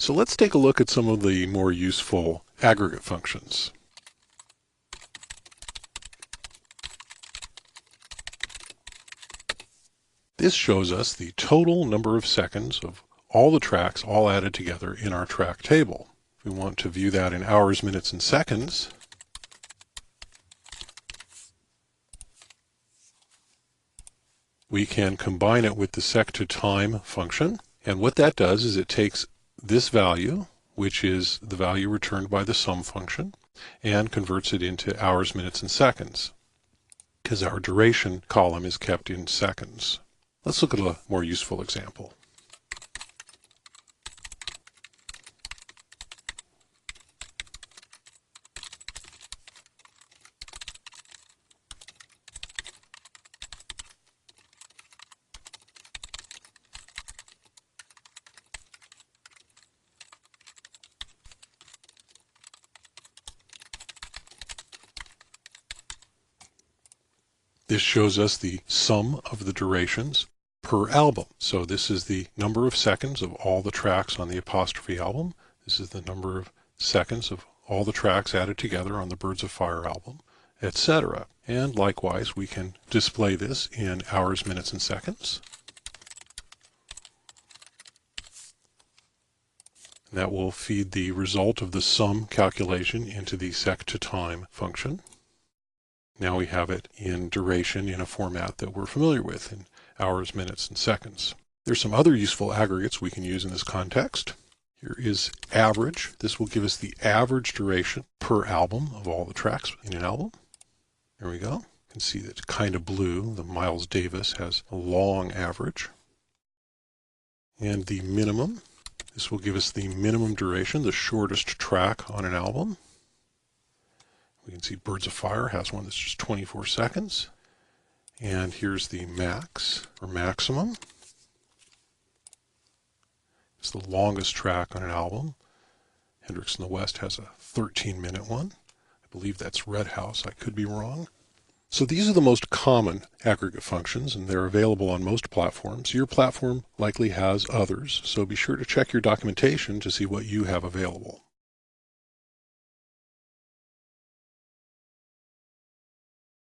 So let's take a look at some of the more useful aggregate functions. This shows us the total number of seconds of all the tracks all added together in our track table. If we want to view that in hours, minutes, and seconds, we can combine it with the sec2time function. And what that does is it takes this value, which is the value returned by the sum function, and converts it into hours, minutes, and seconds, because our duration column is kept in seconds. Let's look at a more useful example. This shows us the sum of the durations per album. So this is the number of seconds of all the tracks on the Apostrophe album. This is the number of seconds of all the tracks added together on the Birds of Fire album, etc. And likewise, we can display this in hours, minutes, and seconds. And that will feed the result of the sum calculation into the sec2time function. Now we have it in duration in a format that we're familiar with, in hours, minutes, and seconds. There's some other useful aggregates we can use in this context. Here is average. This will give us the average duration per album of all the tracks in an album. There we go. You can see that kind of blue, the Miles Davis, has a long average. And the minimum. This will give us the minimum duration, the shortest track on an album. We can see Birds of Fire has one that's just 24 seconds. And here's the max, or maximum. It's the longest track on an album. Hendrix in the West has a 13-minute one. I believe that's Red House. I could be wrong. So these are the most common aggregate functions, and they're available on most platforms. Your platform likely has others, so be sure to check your documentation to see what you have available.